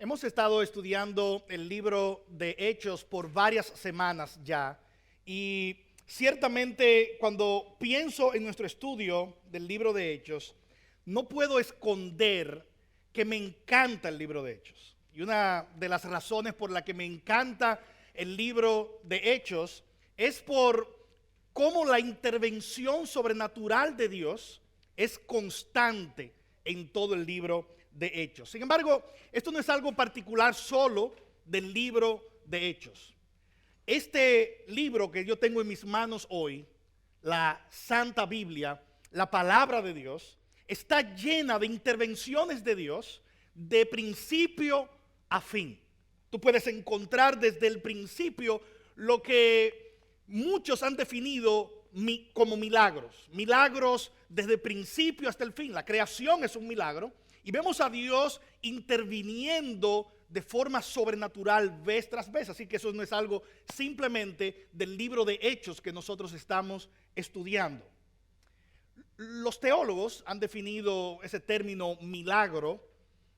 Hemos estado estudiando el libro de Hechos por varias semanas ya, y ciertamente cuando pienso en nuestro estudio del libro de Hechos, no puedo esconder que me encanta el libro de Hechos. Y una de las razones por la que me encanta el libro de Hechos es por cómo la intervención sobrenatural de Dios es constante en todo el libro de Hechos. Sin embargo, esto no es algo particular solo del libro de Hechos. Este libro que yo tengo en mis manos hoy, la Santa Biblia, la palabra de Dios, está llena de intervenciones de Dios de principio a fin. Tú puedes encontrar desde el principio lo que muchos han definido como milagros. Milagros desde el principio hasta el fin. La creación es un milagro. Y vemos a Dios interviniendo de forma sobrenatural vez tras vez. Así que eso no es algo simplemente del libro de Hechos que nosotros estamos estudiando. Los teólogos han definido ese término milagro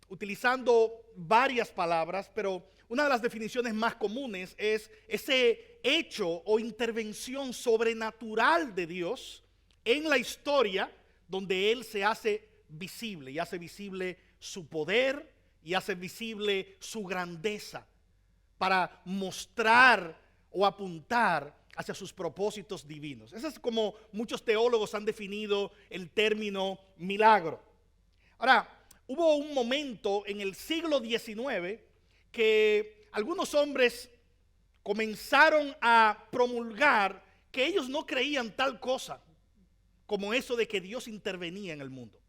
utilizando varias palabras, pero una de las definiciones más comunes es ese hecho o intervención sobrenatural de Dios en la historia donde Él se hace visible y hace visible su poder y hace visible su grandeza para mostrar o apuntar hacia sus propósitos divinos. Eso es como muchos teólogos han definido el término milagro. Ahora, hubo un momento en el siglo XIX que algunos hombres comenzaron a promulgar que ellos no creían tal cosa como eso de que Dios intervenía en el mundo.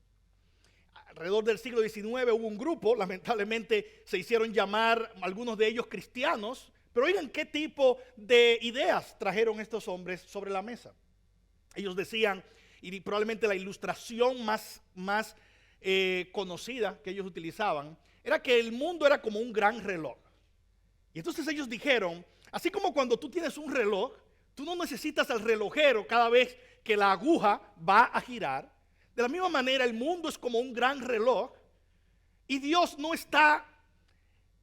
Alrededor del siglo XIX hubo un grupo, lamentablemente se hicieron llamar algunos de ellos cristianos, pero oigan qué tipo de ideas trajeron estos hombres sobre la mesa. Ellos decían, y probablemente la ilustración más conocida que ellos utilizaban, era que el mundo era como un gran reloj. Y entonces ellos dijeron, así como cuando tú tienes un reloj, tú no necesitas al relojero cada vez que la aguja va a girar. De la misma manera, el mundo es como un gran reloj y Dios no está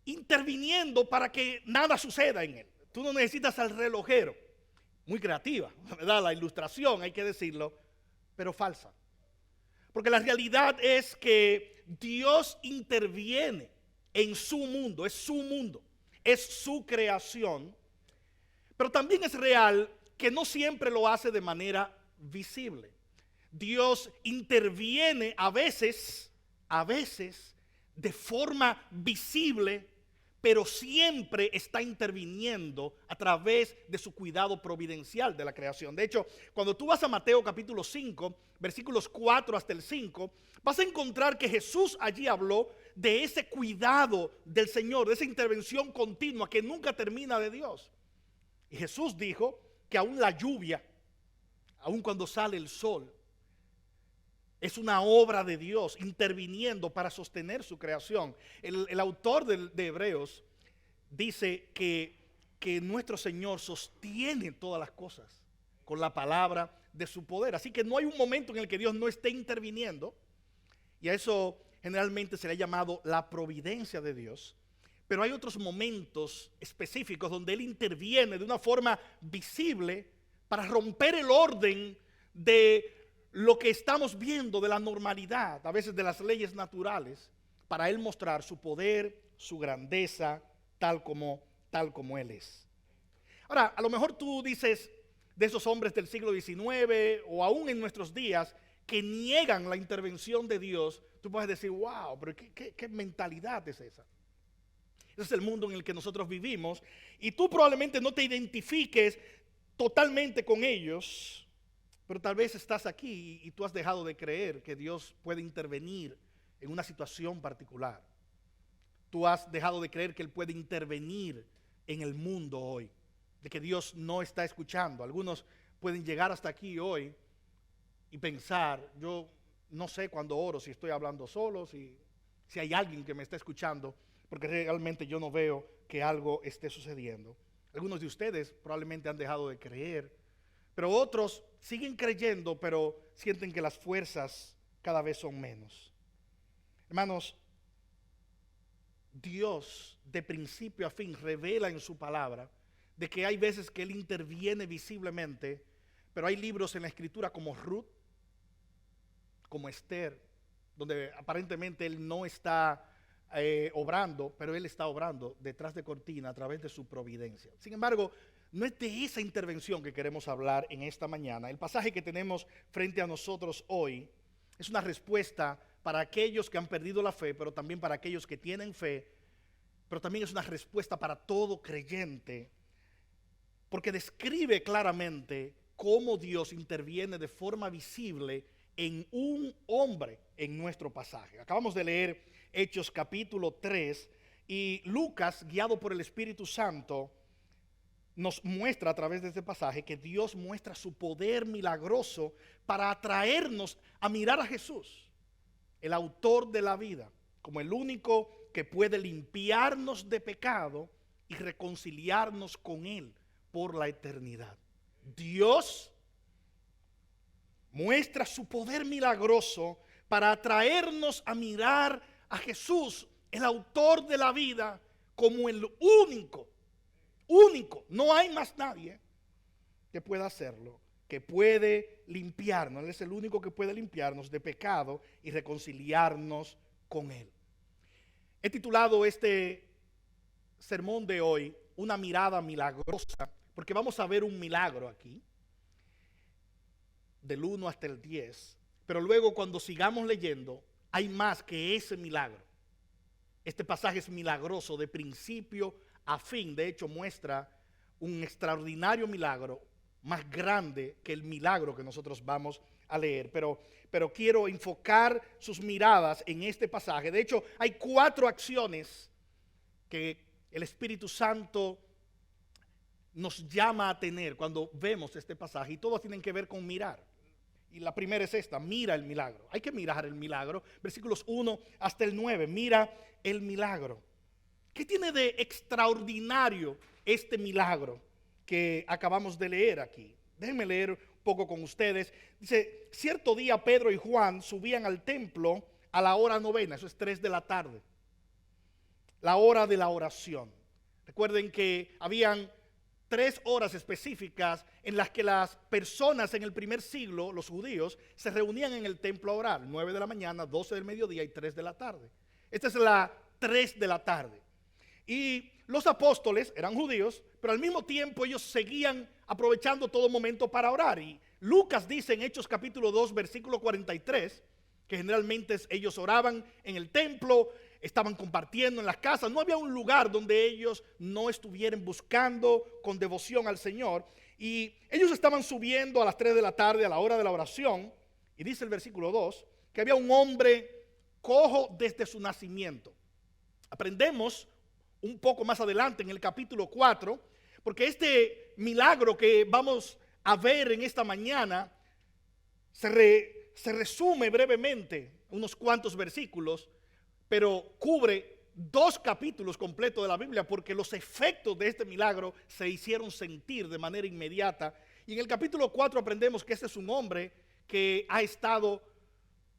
interviniendo para que nada suceda en él. Tú no necesitas al relojero. Muy creativa, ¿verdad? La ilustración, hay que decirlo, pero falsa. Porque la realidad es que Dios interviene en su mundo, es su creación, pero también es real que no siempre lo hace de manera visible. Dios interviene a veces de forma visible, pero siempre está interviniendo a través de su cuidado providencial de la creación. De hecho, cuando tú vas a Mateo capítulo 5, versículos 4 hasta el 5, vas a encontrar que Jesús allí habló de ese cuidado del Señor, de esa intervención continua que nunca termina de Dios. Y Jesús dijo que aún la lluvia, aún cuando sale el sol, es una obra de Dios interviniendo para sostener su creación. El autor de Hebreos dice que nuestro Señor sostiene todas las cosas con la palabra de su poder. Así que no hay un momento en el que Dios no esté interviniendo. Y a eso generalmente se le ha llamado la providencia de Dios. Pero hay otros momentos específicos donde Él interviene de una forma visible para romper el orden de lo que estamos viendo, de la normalidad, a veces de las leyes naturales, para Él mostrar su poder, su grandeza, tal como Él es. Ahora, a lo mejor tú dices de esos hombres del siglo XIX o aún en nuestros días que niegan la intervención de Dios, tú puedes decir, wow, pero ¿qué mentalidad es esa? Ese es el mundo en el que nosotros vivimos y tú probablemente no te identifiques totalmente con ellos. Pero tal vez estás aquí y tú has dejado de creer que Dios puede intervenir en una situación particular. Tú has dejado de creer que Él puede intervenir en el mundo hoy, de que Dios no está escuchando. Algunos pueden llegar hasta aquí hoy y pensar, yo no sé cuando oro si estoy hablando solo, si hay alguien que me está escuchando, porque realmente yo no veo que algo esté sucediendo. Algunos de ustedes probablemente han dejado de creer, pero otros siguen creyendo, pero sienten que las fuerzas cada vez son menos. Hermanos, Dios de principio a fin revela en su palabra de que hay veces que Él interviene visiblemente, pero hay libros en la Escritura como Ruth, como Esther, donde aparentemente Él no está obrando, pero Él está obrando detrás de cortina a través de su providencia. Sin embargo, no es de esa intervención que queremos hablar en esta mañana. El pasaje que tenemos frente a nosotros hoy es una respuesta para aquellos que han perdido la fe, pero también para aquellos que tienen fe, pero también es una respuesta para todo creyente, porque describe claramente cómo Dios interviene de forma visible en un hombre en nuestro pasaje. Acabamos de leer Hechos capítulo 3 y Lucas, guiado por el Espíritu Santo, nos muestra a través de este pasaje que Dios muestra su poder milagroso para atraernos a mirar a Jesús, el autor de la vida, como el único que puede limpiarnos de pecado y reconciliarnos con Él por la eternidad. Dios muestra su poder milagroso para atraernos a mirar a Jesús, el autor de la vida, como el único, no hay más nadie que pueda hacerlo, que puede limpiarnos. Él es el único que puede limpiarnos de pecado y reconciliarnos con Él. He titulado este sermón de hoy Una mirada milagrosa, porque vamos a ver un milagro aquí, del 1 hasta el 10, pero luego cuando sigamos leyendo, hay más que ese milagro. Este pasaje es milagroso de principio a fin. De hecho, muestra un extraordinario milagro, más grande que el milagro que nosotros vamos a leer. Pero quiero enfocar sus miradas en este pasaje. De hecho, hay 4 acciones que el Espíritu Santo nos llama a tener cuando vemos este pasaje, y todos tienen que ver con mirar. Y la primera es esta: mira el milagro. Hay que mirar el milagro. Versículos 1 hasta el 9, mira el milagro. ¿Qué tiene de extraordinario este milagro que acabamos de leer aquí? Déjenme leer un poco con ustedes. Dice: cierto día Pedro y Juan subían al templo a la hora novena, eso es 3 de la tarde, la hora de la oración. Recuerden que habían 3 horas específicas en las que las personas en el primer siglo, los judíos, se reunían en el templo a orar: 9 de la mañana, 12 del mediodía y 3 de la tarde. Esta es la 3 de la tarde. Y los apóstoles eran judíos, pero al mismo tiempo ellos seguían aprovechando todo momento para orar. Y Lucas dice en Hechos capítulo 2, versículo 43, que generalmente ellos oraban en el templo, estaban compartiendo en las casas. No había un lugar donde ellos no estuvieran buscando con devoción al Señor. Y ellos estaban subiendo a las 3 de la tarde, a la hora de la oración. Y dice el versículo 2, que había un hombre cojo desde su nacimiento. Aprendemos un poco más adelante en el capítulo 4, porque este milagro que vamos a ver en esta mañana se resume brevemente, unos cuantos versículos, pero cubre 2 capítulos completos de la Biblia, porque los efectos de este milagro se hicieron sentir de manera inmediata. Y en el capítulo 4 aprendemos que este es un hombre que ha estado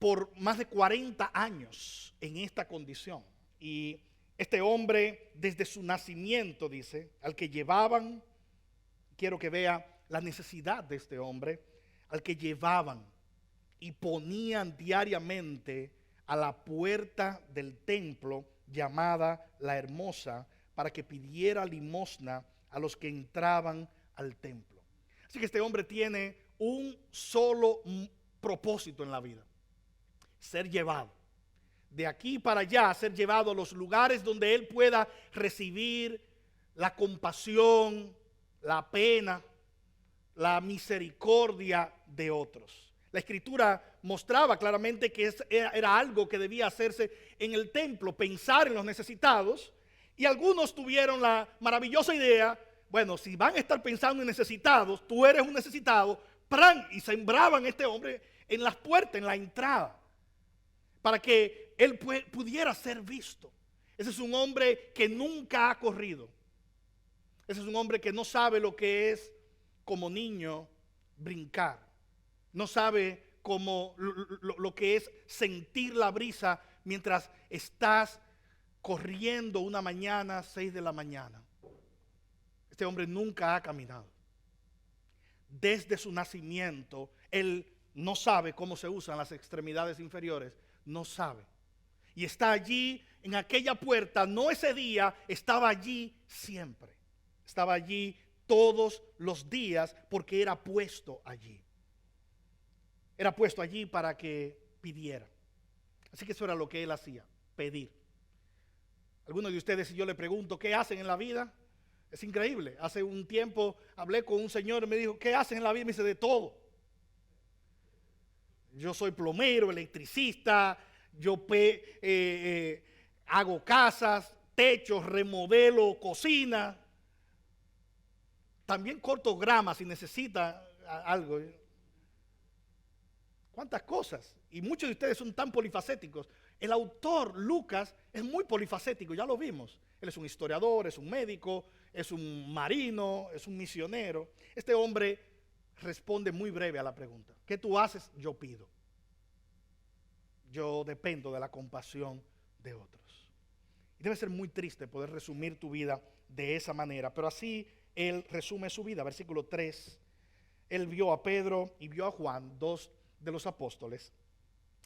por más de 40 años en esta condición. Y este hombre, desde su nacimiento, dice, al que llevaban, quiero que vea la necesidad de este hombre, al que llevaban y ponían diariamente a la puerta del templo llamada La Hermosa, para que pidiera limosna a los que entraban al templo. Así que este hombre tiene un solo propósito en la vida: ser llevado de aquí para allá, ser llevado a los lugares donde él pueda recibir la compasión, la pena, la misericordia de otros. La Escritura mostraba claramente que era algo que debía hacerse en el templo, pensar en los necesitados. Y algunos tuvieron la maravillosa idea: bueno, si van a estar pensando en necesitados, tú eres un necesitado, ¡pran! Y sembraban a este hombre en las puertas, en la entrada, para que él pudiera ser visto. Ese es un hombre que nunca ha corrido. Ese es un hombre que no sabe lo que es como niño brincar. No sabe lo que es sentir la brisa mientras estás corriendo una mañana, 6 de la mañana. Este hombre nunca ha caminado. Desde su nacimiento, él no sabe cómo se usan las extremidades inferiores, no sabe. Y está allí en aquella puerta, no ese día, estaba allí siempre. Estaba allí todos los días porque era puesto allí. Era puesto allí para que pidiera. Así que eso era lo que él hacía, pedir. Algunos de ustedes, si yo le pregunto, ¿qué hacen en la vida? Es increíble. Hace un tiempo hablé con un señor y me dijo, ¿qué hacen en la vida? Me dice, de todo. Yo soy plomero, electricista, yo hago casas, techos, remodelo, cocina. También corto grama si necesita algo. ¿Cuántas cosas? Y muchos de ustedes son tan polifacéticos. El autor, Lucas, es muy polifacético, ya lo vimos. Él es un historiador, es un médico, es un marino, es un misionero. Este hombre responde muy breve a la pregunta. ¿Qué tú haces? Yo pido. Yo dependo de la compasión de otros. Y debe ser muy triste poder resumir tu vida de esa manera, pero así él resume su vida. Versículo 3. Él vio a Pedro y vio a Juan, dos de los apóstoles,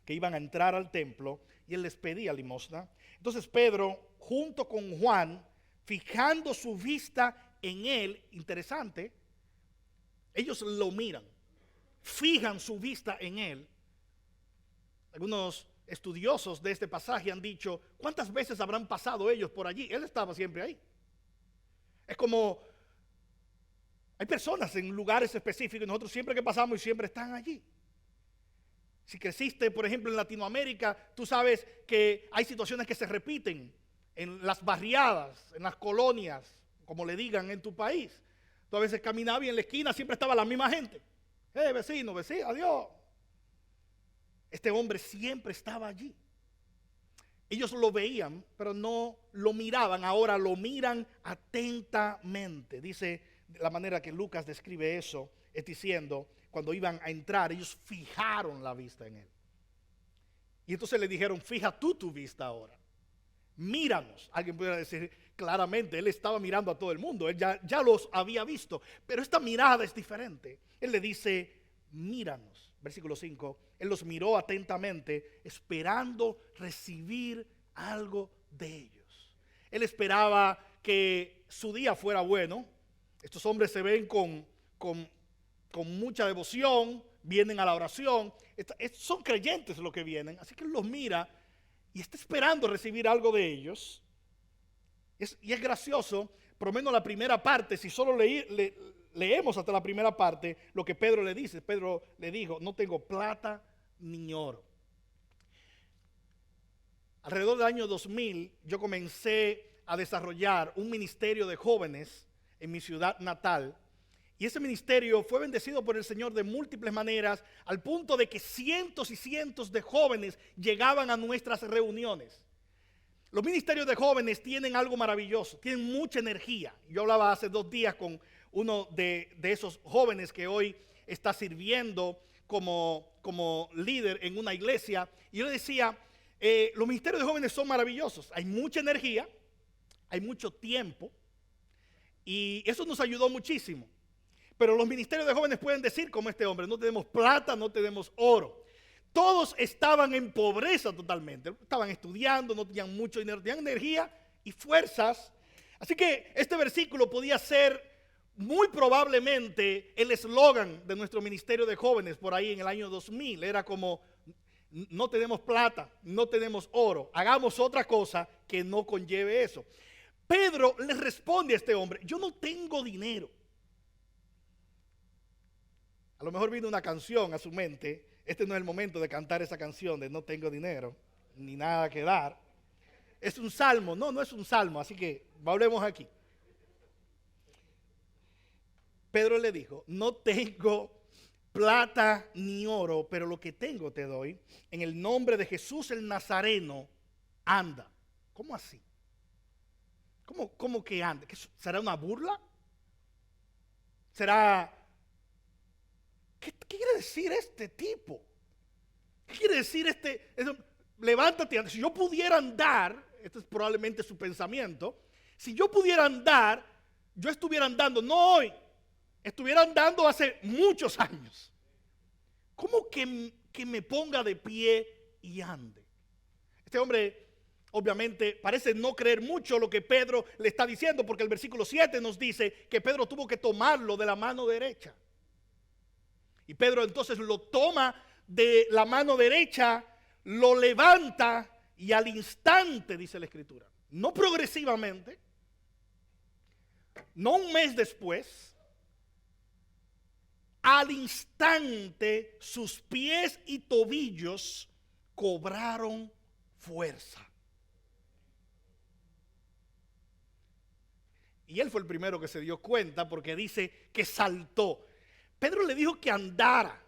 que iban a entrar al templo y él les pedía limosna. Entonces Pedro, junto con Juan, fijando su vista en él, interesante, ellos lo miran, fijan su vista en él. Algunos estudiosos de este pasaje han dicho, ¿cuántas veces habrán pasado ellos por allí? Él estaba siempre ahí. Es como, hay personas en lugares específicos, nosotros siempre que pasamos y siempre están allí. Si creciste, por ejemplo, en Latinoamérica, tú sabes que hay situaciones que se repiten en las barriadas, en las colonias, como le digan en tu país. Tú a veces caminabas y en la esquina siempre estaba la misma gente. Vecino, vecino, adiós. Este hombre siempre estaba allí. Ellos lo veían, pero no lo miraban. Ahora lo miran atentamente. Dice la manera que Lucas describe eso, es diciendo, cuando iban a entrar, ellos fijaron la vista en él. Y entonces le dijeron, fija tú tu vista ahora. Míranos. Alguien pudiera decir claramente, él estaba mirando a todo el mundo. Él ya los había visto. Pero esta mirada es diferente. Él le dice, míranos. Versículo 5. Él los miró atentamente, esperando recibir algo de ellos. Él esperaba que su día fuera bueno. Estos hombres se ven con mucha devoción, vienen a la oración, son creyentes los que vienen, así que él los mira y está esperando recibir algo de ellos. Y es gracioso, por lo menos la primera parte, si solo leemos hasta la primera parte, lo que Pedro le dice. Pedro le dijo, no tengo plata ni oro. Alrededor del año 2000, yo comencé a desarrollar un ministerio de jóvenes en mi ciudad natal. Y ese ministerio fue bendecido por el Señor de múltiples maneras, al punto de que cientos y cientos de jóvenes llegaban a nuestras reuniones. Los ministerios de jóvenes tienen algo maravilloso, tienen mucha energía. Yo hablaba hace 2 días con uno de esos jóvenes que hoy está sirviendo como líder en una iglesia, y yo le decía, los ministerios de jóvenes son maravillosos. Hay mucha energía, hay mucho tiempo, y eso nos ayudó muchísimo. Pero los ministerios de jóvenes pueden decir como este hombre, no tenemos plata, no tenemos oro. Todos estaban en pobreza totalmente, estaban estudiando, no tenían mucho dinero, tenían energía y fuerzas. Así que este versículo podía ser muy probablemente el eslogan de nuestro ministerio de jóvenes por ahí en el año 2000. Era como, no tenemos plata, no tenemos oro, hagamos otra cosa que no conlleve eso. Pedro le responde a este hombre, yo no tengo dinero. A lo mejor vino una canción a su mente. Este no es el momento de cantar esa canción de no tengo dinero, ni nada que dar. Es un salmo. No es un salmo, así que volvemos aquí. Pedro le dijo, no tengo plata ni oro, pero lo que tengo te doy. En el nombre de Jesús el Nazareno, anda. ¿Cómo así? ¿Cómo que anda? ¿Será una burla? ¿Será... ¿Qué quiere decir este tipo? ¿Qué quiere decir levántate? Si yo pudiera andar, este es probablemente su pensamiento, si yo pudiera andar, yo estuviera andando, no hoy, estuviera andando hace muchos años. ¿Cómo que me ponga de pie y ande? Este hombre obviamente parece no creer mucho lo que Pedro le está diciendo, porque el versículo 7 nos dice que Pedro tuvo que tomarlo de la mano derecha. Y Pedro entonces lo toma de la mano derecha, lo levanta y al instante, dice la Escritura, no progresivamente, no un mes después, al instante sus pies y tobillos cobraron fuerza. Y él fue el primero que se dio cuenta porque dice que saltó. Pedro le dijo que andara.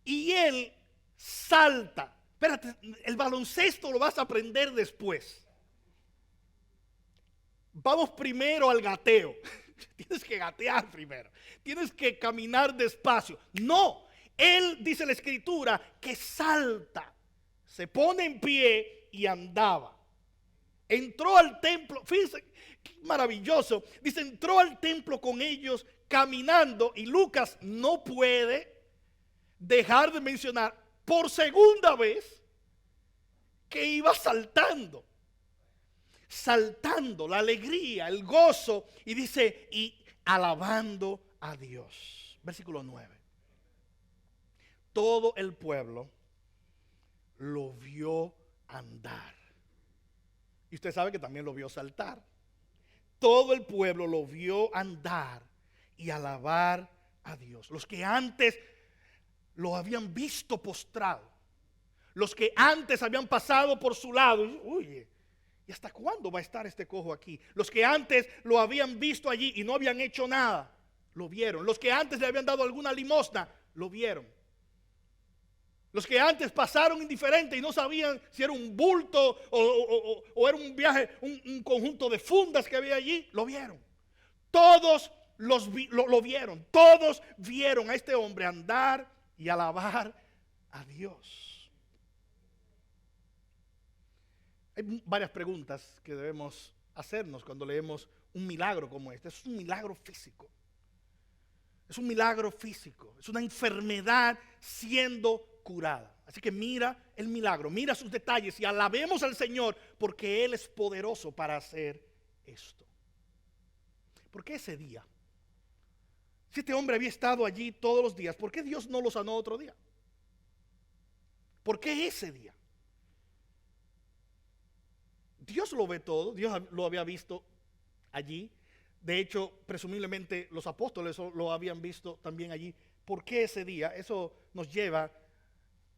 Y él salta. Espérate, el baloncesto lo vas a aprender después. Vamos primero al gateo. Tienes que gatear primero. Tienes que caminar despacio. No, él, dice la Escritura, que salta. Se pone en pie y andaba. Entró al templo. Fíjense, qué maravilloso. Dice, entró al templo con ellos caminando. Y Lucas no puede dejar de mencionar por segunda vez que iba saltando. Saltando, la alegría, el gozo. Y dice, y alabando a Dios. Versículo 9. Todo el pueblo lo vio andar. Y usted sabe que también lo vio saltar. Todo el pueblo lo vio andar y alabar a Dios. Los que antes lo habían visto postrado, los que antes habían pasado por su lado, oye, ¿y hasta cuándo va a estar este cojo aquí? Los que antes lo habían visto allí y no habían hecho nada, lo vieron. Los que antes le habían dado alguna limosna, lo vieron. Los que antes pasaron indiferente y no sabían si era un bulto o era un viaje, un conjunto de fundas que había allí, lo vieron. Todos lo vieron. Todos vieron a este hombre andar y alabar a Dios. Hay varias preguntas que debemos hacernos cuando leemos un milagro como este. Es un milagro físico. Es un milagro físico. Es una enfermedad siendo curada. Así que mira el milagro, mira sus detalles y alabemos al Señor porque Él es poderoso para hacer esto. ¿Por qué ese día? Si este hombre había estado allí todos los días, ¿por qué Dios no lo sanó otro día? ¿Por qué ese día? Dios lo ve todo, Dios lo había visto allí. De hecho, presumiblemente los apóstoles lo habían visto también allí. ¿Por qué ese día? Eso nos lleva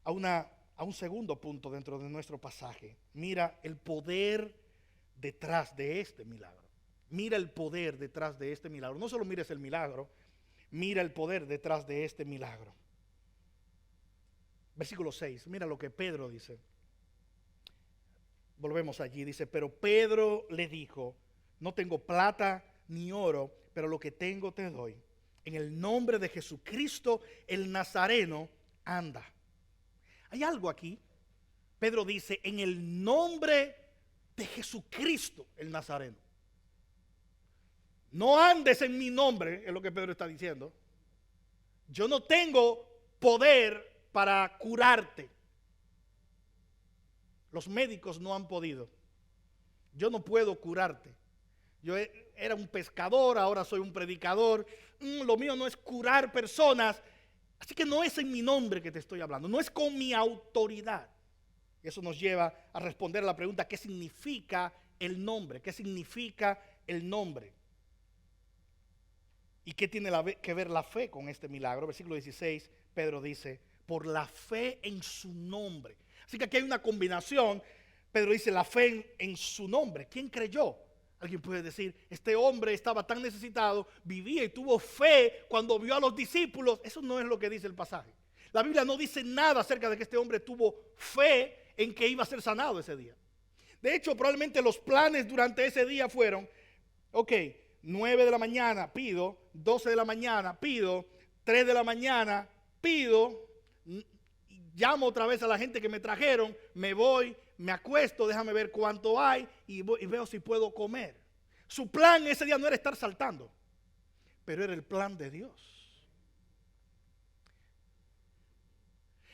a un segundo punto dentro de nuestro pasaje. Mira el poder detrás de este milagro. Mira el poder detrás de este milagro. No solo mires el milagro, mira el poder detrás de este milagro. Versículo 6, mira lo que Pedro dice. Volvemos allí, dice, pero Pedro le dijo, no tengo plata ni oro, pero lo que tengo te doy. En el nombre de Jesucristo el Nazareno, anda. Hay algo aquí. Pedro dice, en el nombre de Jesucristo el Nazareno. No andes en mi nombre, es lo que Pedro está diciendo. Yo no tengo poder para curarte. Los médicos no han podido. Yo no puedo curarte. Yo era un pescador, ahora soy un predicador. Lo mío no es curar personas. Así que no es en mi nombre que te estoy hablando. No es con mi autoridad. Y eso nos lleva a responder a la pregunta, ¿qué significa el nombre? ¿Qué significa el nombre? ¿Y qué tiene que ver la fe con este milagro? Versículo 16, Pedro dice, por la fe en su nombre. Así que aquí hay una combinación. Pedro dice la fe en su nombre. ¿Quién creyó? Alguien puede decir, este hombre estaba tan necesitado, vivía y tuvo fe cuando vio a los discípulos. Eso no es lo que dice el pasaje. La Biblia no dice nada acerca de que este hombre tuvo fe en que iba a ser sanado ese día. De hecho, probablemente los planes durante ese día fueron, 9 de la mañana pido, 12 de la mañana pido, 3 de la mañana pido, llamo otra vez a la gente que me trajeron, me voy, me acuesto, déjame ver cuánto hay y veo si puedo comer. Su plan ese día no era estar saltando, pero era el plan de Dios.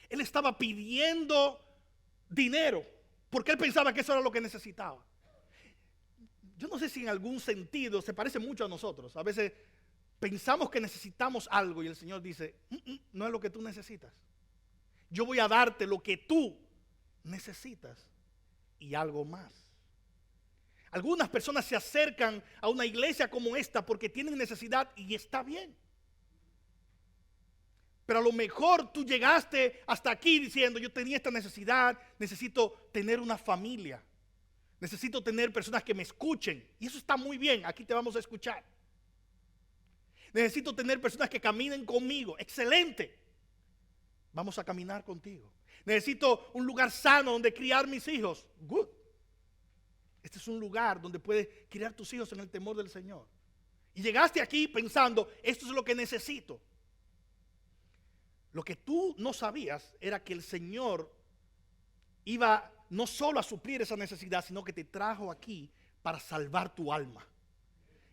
Él estaba pidiendo dinero porque él pensaba que eso era lo que necesitaba. Yo no sé si en algún sentido se parece mucho a nosotros. A veces pensamos que necesitamos algo y el Señor dice, no es lo que tú necesitas. Yo voy a darte lo que tú necesitas y algo más. Algunas personas se acercan a una iglesia como esta porque tienen necesidad y está bien. Pero a lo mejor tú llegaste hasta aquí diciendo, yo tenía esta necesidad, necesito tener una familia. Necesito tener personas que me escuchen. Y eso está muy bien, aquí te vamos a escuchar. Necesito tener personas que caminen conmigo. Excelente. Vamos a caminar contigo. Necesito un lugar sano donde criar mis hijos. Good. Este es un lugar donde puedes criar tus hijos en el temor del Señor. Y llegaste aquí pensando, esto es lo que necesito. Lo que tú no sabías era que el Señor iba no solo a suplir esa necesidad, sino que te trajo aquí para salvar tu alma.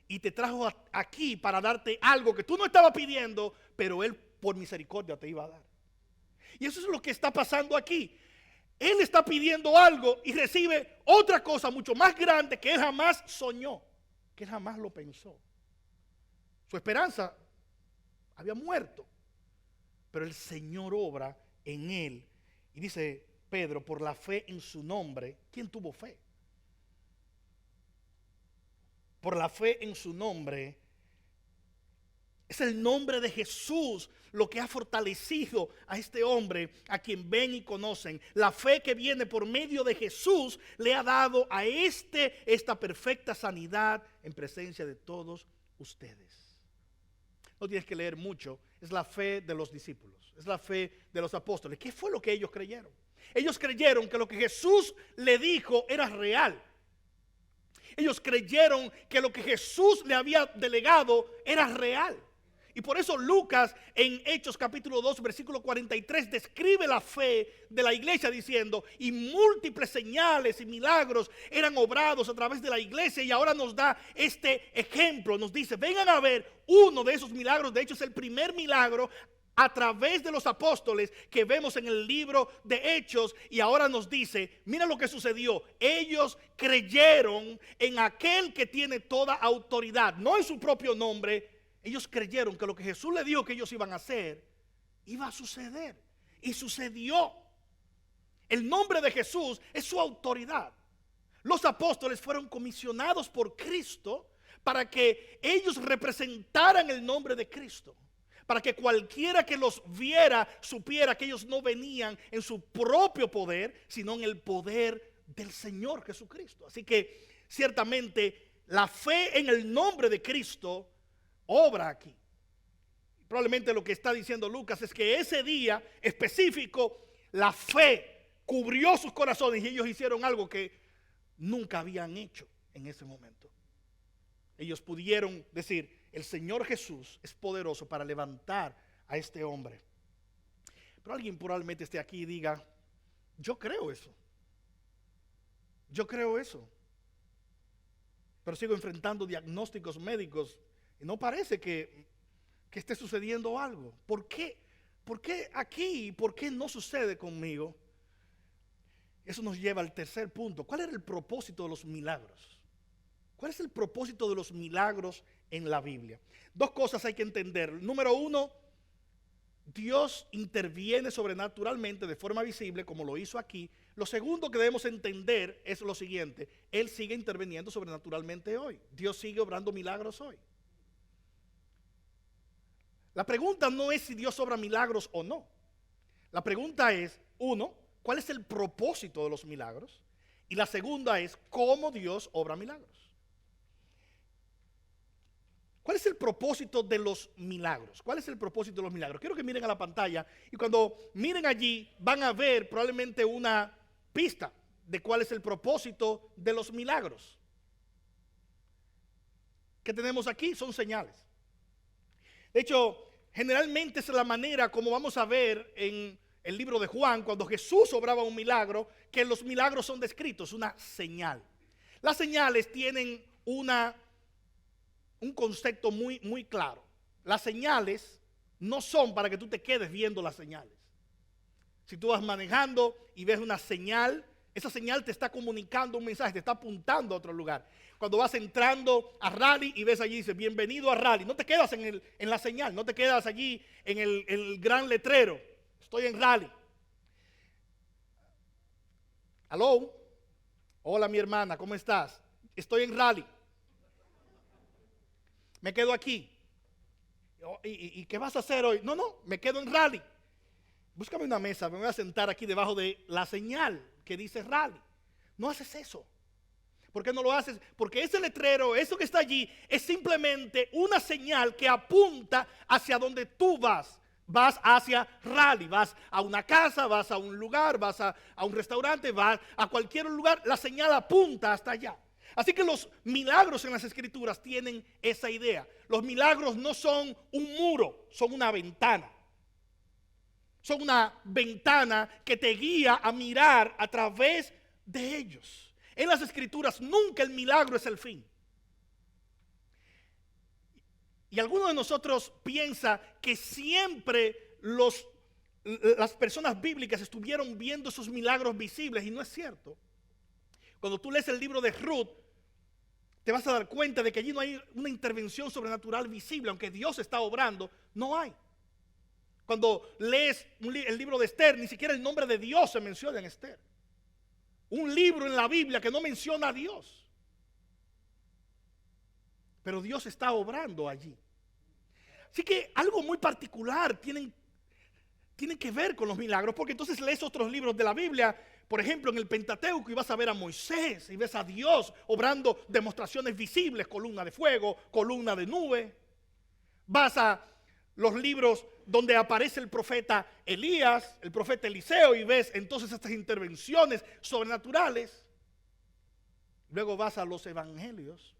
Y te trajo aquí para darte algo que tú no estabas pidiendo, pero Él por misericordia te iba a dar. Y eso es lo que está pasando aquí. Él está pidiendo algo y recibe otra cosa mucho más grande que él jamás soñó, que él jamás lo pensó. Su esperanza había muerto, pero el Señor obra en él. Y dice Pedro, por la fe en su nombre. ¿Quién tuvo fe? Por la fe en su nombre. Es el nombre de Jesús lo que ha fortalecido a este hombre a quien ven y conocen. La fe que viene por medio de Jesús le ha dado a esta perfecta sanidad en presencia de todos ustedes. No tienes que leer mucho. Es la fe de los discípulos. Es la fe de los apóstoles. ¿Qué fue lo que ellos creyeron? Ellos creyeron que lo que Jesús le dijo era real. Ellos creyeron que lo que Jesús le había delegado era real. Y por eso Lucas en Hechos capítulo 2 versículo 43 describe la fe de la iglesia diciendo, y múltiples señales y milagros eran obrados a través de la iglesia. Y ahora nos da este ejemplo, nos dice, vengan a ver uno de esos milagros. De hecho es el primer milagro a través de los apóstoles que vemos en el libro de Hechos. Y ahora nos dice, mira lo que sucedió. Ellos creyeron en aquel que tiene toda autoridad, no en su propio nombre. Ellos creyeron que lo que Jesús le dijo que ellos iban a hacer, iba a suceder. Y sucedió. El nombre de Jesús es su autoridad. Los apóstoles fueron comisionados por Cristo para que ellos representaran el nombre de Cristo. Para que cualquiera que los viera supiera que ellos no venían en su propio poder, sino en el poder del Señor Jesucristo. Así que ciertamente la fe en el nombre de Cristo obra aquí. Probablemente lo que está diciendo Lucas es que ese día específico la fe cubrió sus corazones y ellos hicieron algo que nunca habían hecho en ese momento. Ellos pudieron decir, el Señor Jesús es poderoso para levantar a este hombre. Pero alguien probablemente esté aquí y diga, yo creo eso. Yo creo eso. Pero sigo enfrentando diagnósticos médicos y no parece que esté sucediendo algo. ¿Por qué? ¿Por qué aquí? ¿Por qué no sucede conmigo? Eso nos lleva al tercer punto. ¿Cuál era el propósito de los milagros? ¿Cuál es el propósito de los milagros en la Biblia? Dos cosas hay que entender. Número uno, Dios interviene sobrenaturalmente de forma visible como lo hizo aquí. Lo segundo que debemos entender es lo siguiente. Él sigue interviniendo sobrenaturalmente hoy. Dios sigue obrando milagros hoy. La pregunta no es si Dios obra milagros o no. La pregunta es, uno, ¿cuál es el propósito de los milagros? Y la segunda es, ¿cómo Dios obra milagros? ¿Cuál es el propósito de los milagros? ¿Cuál es el propósito de los milagros? Quiero que miren a la pantalla y cuando miren allí van a ver probablemente una pista de cuál es el propósito de los milagros. ¿Qué tenemos aquí? Son señales. De hecho, generalmente es la manera como vamos a ver en el libro de Juan, cuando Jesús obraba un milagro, que los milagros son descritos, una señal. Las señales tienen un concepto muy, muy claro. Las señales no son para que tú te quedes viendo las señales. Si tú vas manejando y ves una señal, esa señal te está comunicando un mensaje, te está apuntando a otro lugar. Cuando vas entrando a Raleigh y ves allí, dice, bienvenido a Raleigh. No te quedas en la señal, no te quedas allí en el gran letrero. Estoy en Raleigh. Aló. Hola, mi hermana, ¿cómo estás? Estoy en Raleigh. Me quedo aquí. ¿Y qué vas a hacer hoy? No, me quedo en Raleigh. Búscame una mesa, me voy a sentar aquí debajo de la señal que dice Raleigh. No haces eso. ¿Por qué no lo haces? Porque ese letrero, eso que está allí, es simplemente una señal que apunta hacia donde tú vas. Vas hacia Raleigh, vas a una casa, vas a un lugar, vas a un restaurante, vas a cualquier lugar, la señal apunta hasta allá. Así que los milagros en las escrituras tienen esa idea. Los milagros no son un muro, son una ventana. Son una ventana que te guía a mirar a través de ellos. En las escrituras nunca el milagro es el fin. Y alguno de nosotros piensa que siempre las personas bíblicas estuvieron viendo esos milagros visibles, y no es cierto. Cuando tú lees el libro de Ruth, te vas a dar cuenta de que allí no hay una intervención sobrenatural visible, aunque Dios está obrando, no hay. Cuando lees el libro de Esther, ni siquiera el nombre de Dios se menciona en Esther. Un libro en la Biblia que no menciona a Dios. Pero Dios está obrando allí. Así que algo muy particular tienen que ver con los milagros, porque entonces lees otros libros de la Biblia, por ejemplo en el Pentateuco, y vas a ver a Moisés y ves a Dios obrando demostraciones visibles, columna de fuego, columna de nube. Vas a los libros donde aparece el profeta Elías, el profeta Eliseo, y ves entonces estas intervenciones sobrenaturales. Luego vas a los evangelios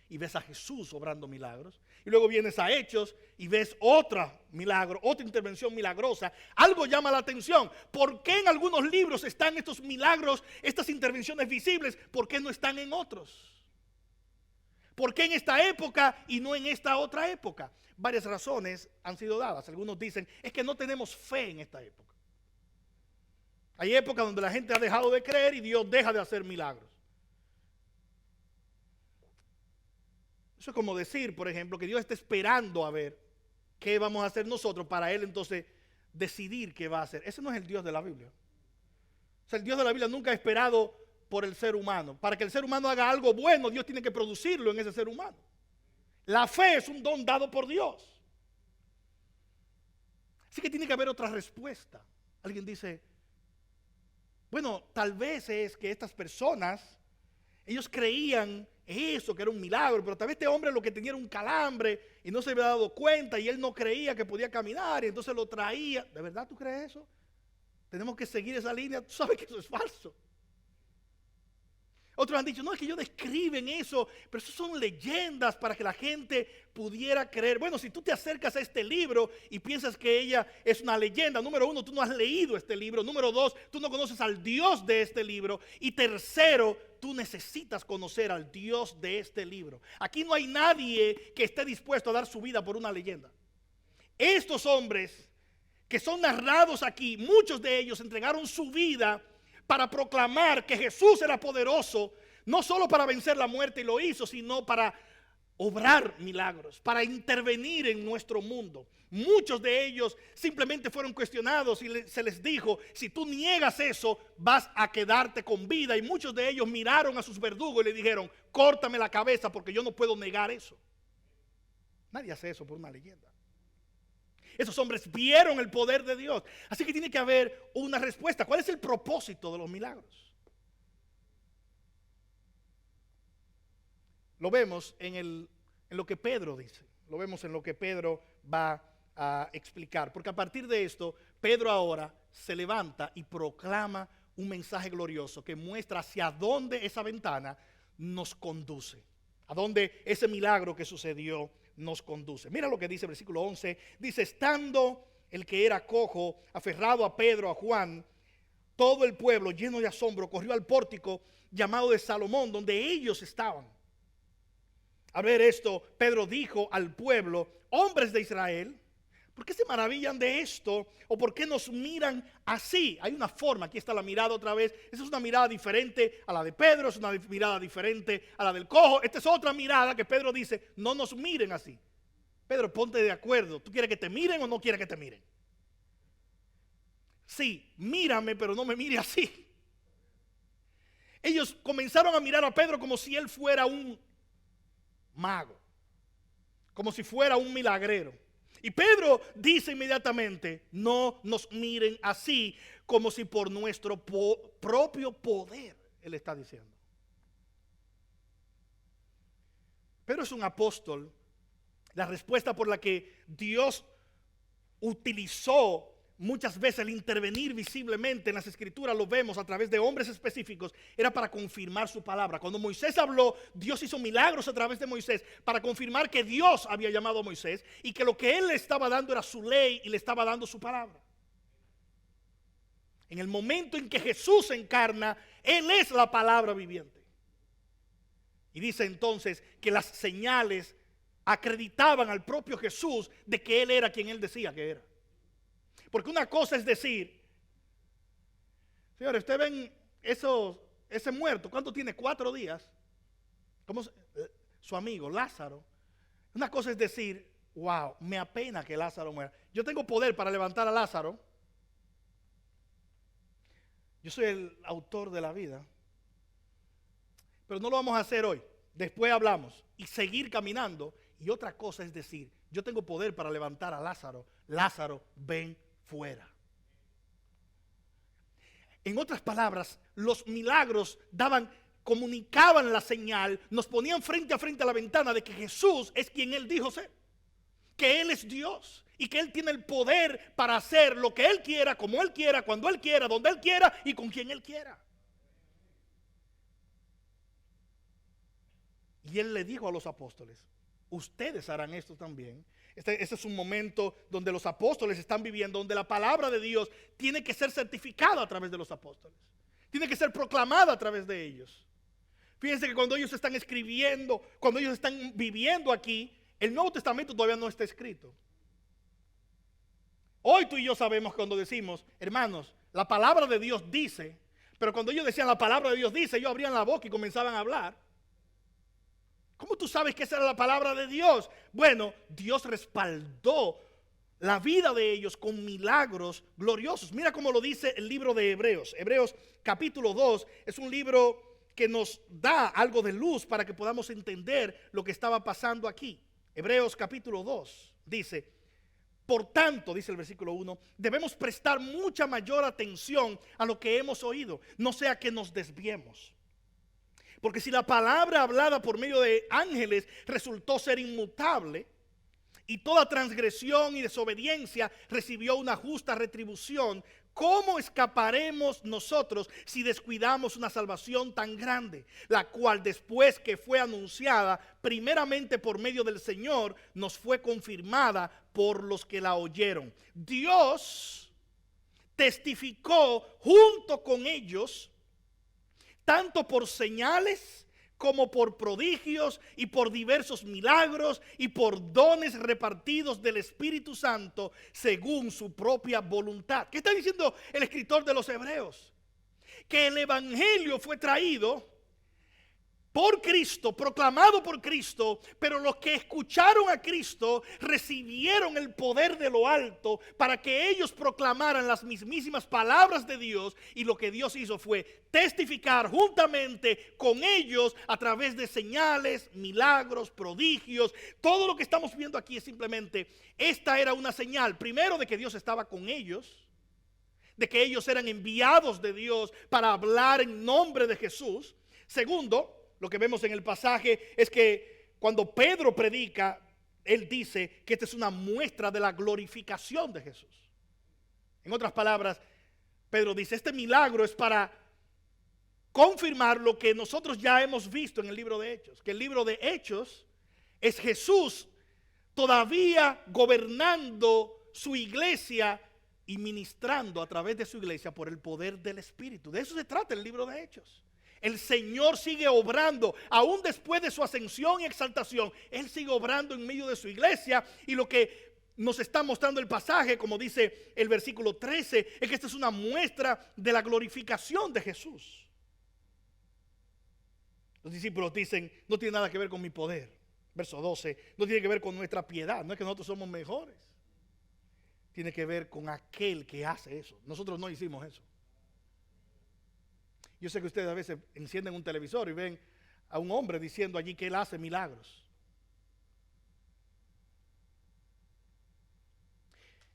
y ves a Jesús obrando milagros. Y luego vienes a Hechos y ves otro milagro, otra intervención milagrosa. Algo llama la atención. ¿Por qué en algunos libros están estos milagros, estas intervenciones visibles? ¿Por qué no están en otros? ¿Por qué en esta época y no en esta otra época? Varias razones han sido dadas. Algunos dicen, es que no tenemos fe en esta época. Hay épocas donde la gente ha dejado de creer y Dios deja de hacer milagros. Eso es como decir, por ejemplo, que Dios está esperando a ver qué vamos a hacer nosotros para Él entonces decidir qué va a hacer. Ese no es el Dios de la Biblia. O sea, el Dios de la Biblia nunca ha esperado por el ser humano. Para que el ser humano haga algo bueno, Dios tiene que producirlo en ese ser humano. La fe es un don dado por Dios. Así que tiene que haber otra respuesta. Alguien dice, bueno, tal vez es que estas personas, ellos creían eso, que era un milagro, pero tal vez este hombre lo que tenía era un calambre y no se había dado cuenta y él no creía que podía caminar y entonces lo traía. ¿De verdad tú crees eso? Tenemos que seguir esa línea. Tú sabes que eso es falso. Otros han dicho, no, es que ellos describen eso, pero eso son leyendas para que la gente pudiera creer. Bueno, si tú te acercas a este libro y piensas que ella es una leyenda, número uno, tú no has leído este libro. Número dos, tú no conoces al Dios de este libro. Y tercero, tú necesitas conocer al Dios de este libro. Aquí no hay nadie que esté dispuesto a dar su vida por una leyenda. Estos hombres que son narrados aquí, muchos de ellos entregaron su vida para proclamar que Jesús era poderoso, no solo para vencer la muerte y lo hizo, sino para obrar milagros, para intervenir en nuestro mundo. Muchos de ellos simplemente fueron cuestionados y se les dijo, si tú niegas eso, vas a quedarte con vida. Y muchos de ellos miraron a sus verdugos y le dijeron, córtame la cabeza porque yo no puedo negar eso. Nadie hace eso por una leyenda. Esos hombres vieron el poder de Dios. Así que tiene que haber una respuesta. ¿Cuál es el propósito de los milagros? Lo vemos en lo que Pedro dice. Lo vemos en lo que Pedro va a explicar. Porque a partir de esto, Pedro ahora se levanta y proclama un mensaje glorioso que muestra hacia dónde esa ventana nos conduce. A dónde ese milagro que sucedió nos conduce. Mira lo que dice el versículo 11. Dice, estando el que era cojo, aferrado a Pedro, a Juan, todo el pueblo, lleno de asombro, corrió al pórtico llamado de Salomón, donde ellos estaban. Al ver esto, Pedro dijo al pueblo: hombres de Israel, ¿por qué se maravillan de esto? ¿O por qué nos miran así? Hay una forma, aquí está la mirada otra vez. Esa es una mirada diferente a la de Pedro, es una mirada diferente a la del cojo. Esta es otra mirada que Pedro dice: no nos miren así. Pedro, ponte de acuerdo. ¿Tú quieres que te miren o no quieres que te miren? Sí, mírame, pero no me mire así. Ellos comenzaron a mirar a Pedro como si él fuera un mago, como si fuera un milagrero. Y Pedro dice inmediatamente: no nos miren así, como si por nuestro propio poder. Él está diciendo. Pedro es un apóstol. La respuesta por la que Dios utilizó muchas veces el intervenir visiblemente en las escrituras, lo vemos a través de hombres específicos, era para confirmar su palabra. Cuando Moisés habló, Dios hizo milagros a través de Moisés para confirmar que Dios había llamado a Moisés y que lo que él le estaba dando era su ley y le estaba dando su palabra. En el momento en que Jesús se encarna, Él es la palabra viviente. Y dice entonces que las señales acreditaban al propio Jesús de que Él era quien Él decía que era. Porque una cosa es decir: señores, ustedes ven ese muerto, ¿cuánto tiene? 4 días. Su amigo Lázaro. Una cosa es decir: wow, me apena que Lázaro muera. Yo tengo poder para levantar a Lázaro. Yo soy el autor de la vida. Pero no lo vamos a hacer hoy. Después hablamos. Y seguir caminando. Y otra cosa es decir: yo tengo poder para levantar a Lázaro. Lázaro, ven fuera. En otras palabras, los milagros comunicaban la señal, nos ponían frente a frente a la ventana de que Jesús es quien Él dijo ser. Que Él es Dios y que Él tiene el poder para hacer lo que Él quiera, como Él quiera, cuando Él quiera, donde Él quiera y con quien Él quiera. Y Él le dijo a los apóstoles: ustedes harán esto también. Este es un momento donde los apóstoles están viviendo, donde la palabra de Dios tiene que ser certificada a través de los apóstoles. Tiene que ser proclamada a través de ellos. Fíjense que cuando ellos están escribiendo, cuando ellos están viviendo aquí, el Nuevo Testamento todavía no está escrito. Hoy tú y yo sabemos cuando decimos: hermanos, la palabra de Dios dice. Pero cuando ellos decían la palabra de Dios dice, ellos abrían la boca y comenzaban a hablar. ¿Cómo tú sabes que esa era la palabra de Dios? Bueno, Dios respaldó la vida de ellos con milagros gloriosos. Mira cómo lo dice el libro de Hebreos. Hebreos capítulo 2 es un libro que nos da algo de luz para que podamos entender lo que estaba pasando aquí. Hebreos capítulo 2 dice: por tanto, dice el versículo 1, debemos prestar mucha mayor atención a lo que hemos oído, no sea que nos desviemos. Porque si la palabra hablada por medio de ángeles resultó ser inmutable, y toda transgresión y desobediencia recibió una justa retribución, ¿cómo escaparemos nosotros si descuidamos una salvación tan grande, la cual después que fue anunciada primeramente por medio del Señor, nos fue confirmada por los que la oyeron? Dios testificó junto con ellos, tanto por señales como por prodigios y por diversos milagros y por dones repartidos del Espíritu Santo según su propia voluntad. ¿Qué está diciendo el escritor de los Hebreos? Que el evangelio fue traído por Cristo, proclamado por Cristo, pero los que escucharon a Cristo recibieron el poder de lo alto para que ellos proclamaran las mismísimas palabras de Dios, y lo que Dios hizo fue testificar juntamente con ellos a través de señales, milagros, prodigios. Todo lo que estamos viendo aquí es simplemente, esta era una señal, primero, de que Dios estaba con ellos, de que ellos eran enviados de Dios para hablar en nombre de Jesús. Segundo, lo que vemos en el pasaje es que cuando Pedro predica, él dice que esta es una muestra de la glorificación de Jesús. En otras palabras, Pedro dice: este milagro es para confirmar lo que nosotros ya hemos visto en el libro de Hechos, que el libro de Hechos es Jesús todavía gobernando su iglesia y ministrando a través de su iglesia por el poder del Espíritu. De eso se trata el libro de Hechos. El Señor sigue obrando, aún después de su ascensión y exaltación. Él sigue obrando en medio de su iglesia. Y lo que nos está mostrando el pasaje, como dice el versículo 13, es que esta es una muestra de la glorificación de Jesús. Los discípulos dicen, no tiene nada que ver con mi poder. Verso 12, no tiene que ver con nuestra piedad. No es que nosotros somos mejores. Tiene que ver con aquel que hace eso. Nosotros no hicimos eso. Yo sé que ustedes a veces encienden un televisor y ven a un hombre diciendo allí que él hace milagros.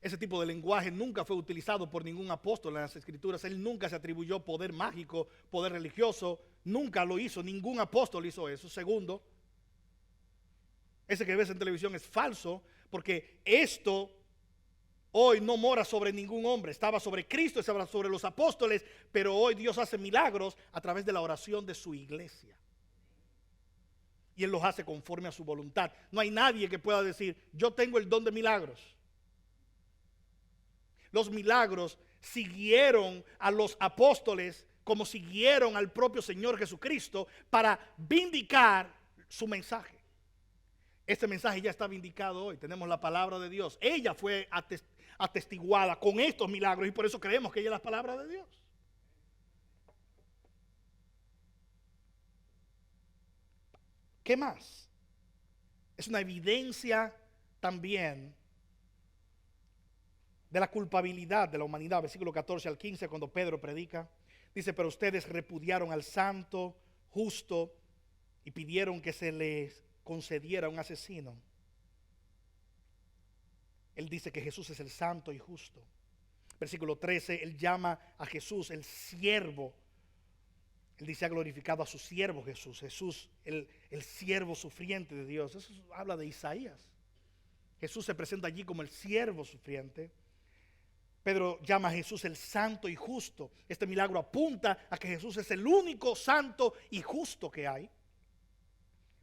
Ese tipo de lenguaje nunca fue utilizado por ningún apóstol en las Escrituras. Él nunca se atribuyó poder mágico, poder religioso. Nunca lo hizo. Ningún apóstol hizo eso. Segundo, ese que ves en televisión es falso, porque esto hoy no mora sobre ningún hombre. Estaba sobre Cristo, estaba sobre los apóstoles, pero hoy Dios hace milagros a través de la oración de su iglesia. Y Él los hace conforme a su voluntad. No hay nadie que pueda decir, yo tengo el don de milagros. Los milagros siguieron a los apóstoles como siguieron al propio Señor Jesucristo para vindicar su mensaje. Este mensaje ya está vindicado hoy. Tenemos la palabra de Dios. Ella fue atestiguada con estos milagros y por eso creemos que ella es la palabra de Dios. ¿Qué más? Es una evidencia también de la culpabilidad de la humanidad. Versículo 14 al 15, cuando Pedro predica, dice, pero ustedes repudiaron al santo, justo, y pidieron que se les concediera un asesino. Él dice que Jesús es el santo y justo. Versículo 13, él llama a Jesús el siervo. Él dice, ha glorificado a su siervo Jesús. Jesús, el siervo sufriente de Dios. Eso habla de Isaías. Jesús se presenta allí como el siervo sufriente. Pedro llama a Jesús el santo y justo. Este milagro apunta a que Jesús es el único santo y justo que hay.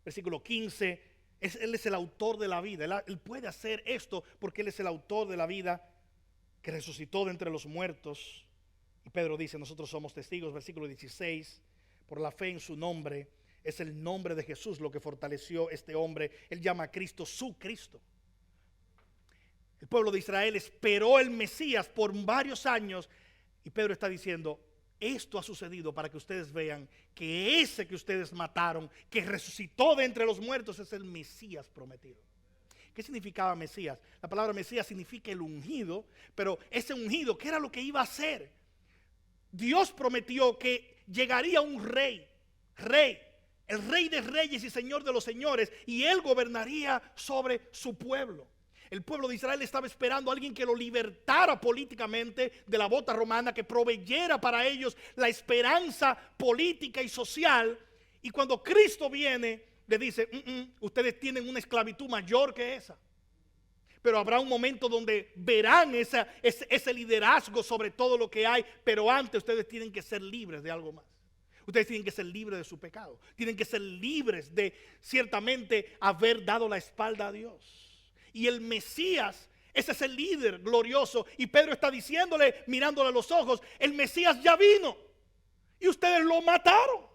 Versículo 15, Él es el autor de la vida. Él puede hacer esto porque Él es el autor de la vida que resucitó de entre los muertos. Y Pedro dice, nosotros somos testigos. Versículo 16, por la fe en su nombre, es el nombre de Jesús lo que fortaleció este hombre. Él llama a Cristo su Cristo. El pueblo de Israel esperó el Mesías por varios años y Pedro está diciendo, esto ha sucedido para que ustedes vean que ese que ustedes mataron, que resucitó de entre los muertos, es el Mesías prometido. ¿Qué significaba Mesías? La palabra Mesías significa el ungido, pero ese ungido, ¿qué era lo que iba a hacer? Dios prometió que llegaría un rey, el rey de reyes y señor de los señores, y él gobernaría sobre su pueblo. El pueblo de Israel estaba esperando a alguien que lo libertara políticamente de la bota romana, que proveyera para ellos la esperanza política y social. Y cuando Cristo viene, le dice, ustedes tienen una esclavitud mayor que esa. Pero habrá un momento donde verán ese liderazgo sobre todo lo que hay, pero antes ustedes tienen que ser libres de algo más. Ustedes tienen que ser libres de su pecado. Tienen que ser libres de ciertamente haber dado la espalda a Dios. Y el Mesías, ese es el líder glorioso. Y Pedro está diciéndole, mirándole a los ojos, el Mesías ya vino y ustedes lo mataron.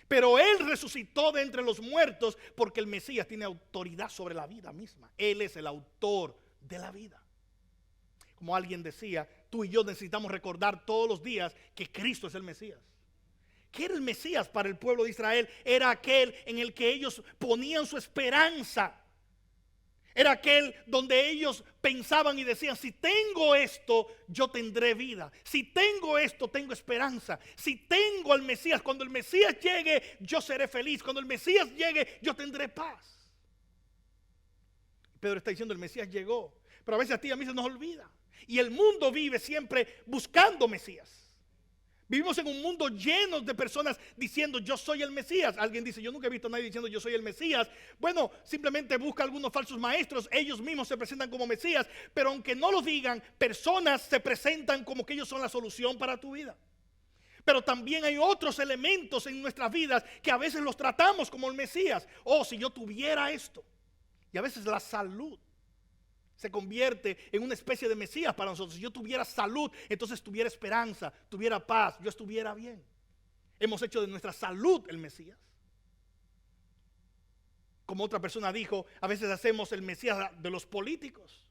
Pero Él resucitó de entre los muertos porque el Mesías tiene autoridad sobre la vida misma. Él es el autor de la vida. Como alguien decía, tú y yo necesitamos recordar todos los días que Cristo es el Mesías. ¿Qué era el Mesías para el pueblo de Israel? Era aquel en el que ellos ponían su esperanza. Era aquel donde ellos pensaban y decían, si tengo esto, yo tendré vida. Si tengo esto, tengo esperanza. Si tengo al Mesías, cuando el Mesías llegue, yo seré feliz. Cuando el Mesías llegue, yo tendré paz. Pedro está diciendo, el Mesías llegó. Pero a veces a ti y a mí se nos olvida. Y el mundo vive siempre buscando Mesías. Vivimos en un mundo lleno de personas diciendo yo soy el Mesías. Alguien dice, yo nunca he visto a nadie diciendo yo soy el Mesías. Bueno, simplemente busca algunos falsos maestros. Ellos mismos se presentan como Mesías. Pero aunque no lo digan, personas se presentan como que ellos son la solución para tu vida. Pero también hay otros elementos en nuestras vidas que a veces los tratamos como el Mesías. Oh, si yo tuviera esto. Y a veces la salud se convierte en una especie de Mesías para nosotros. Si yo tuviera salud, entonces tuviera esperanza, tuviera paz, yo estuviera bien. Hemos hecho de nuestra salud el Mesías. Como otra persona dijo, a veces hacemos el Mesías de los políticos.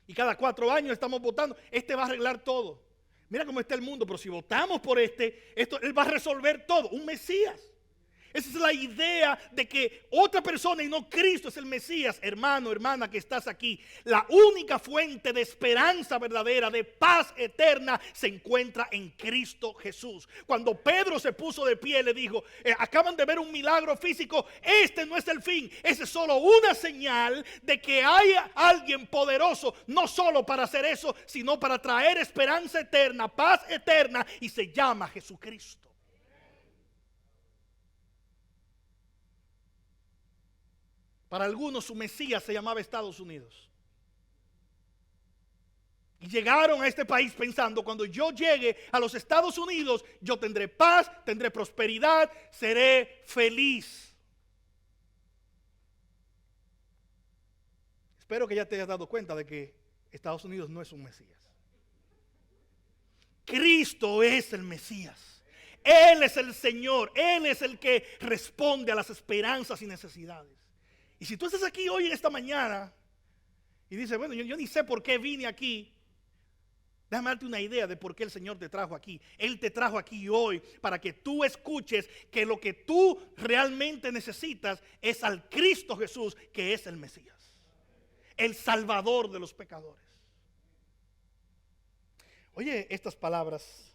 Y cada 4 años estamos votando. Este va a arreglar todo. Mira cómo está el mundo, pero si votamos por él va a resolver todo. Un Mesías. Esa es la idea de que otra persona y no Cristo es el Mesías. Hermano, hermana que estás aquí, la única fuente de esperanza verdadera, de paz eterna, se encuentra en Cristo Jesús. Cuando Pedro se puso de pie, le dijo, acaban de ver un milagro físico, este no es el fin, ese es solo una señal de que hay alguien poderoso, no solo para hacer eso, sino para traer esperanza eterna, paz eterna, y se llama Jesucristo. Para algunos su Mesías se llamaba Estados Unidos. Y llegaron a este país pensando, cuando yo llegue a los Estados Unidos, yo tendré paz, tendré prosperidad, seré feliz. Espero que ya te hayas dado cuenta de que Estados Unidos no es un Mesías. Cristo es el Mesías. Él es el Señor. Él es el que responde a las esperanzas y necesidades. Y si tú estás aquí hoy en esta mañana y dices, bueno, yo ni sé por qué vine aquí, déjame darte una idea de por qué el Señor te trajo aquí. Él te trajo aquí hoy para que tú escuches que lo que tú realmente necesitas es al Cristo Jesús, que es el Mesías, el Salvador de los pecadores. Oye estas palabras,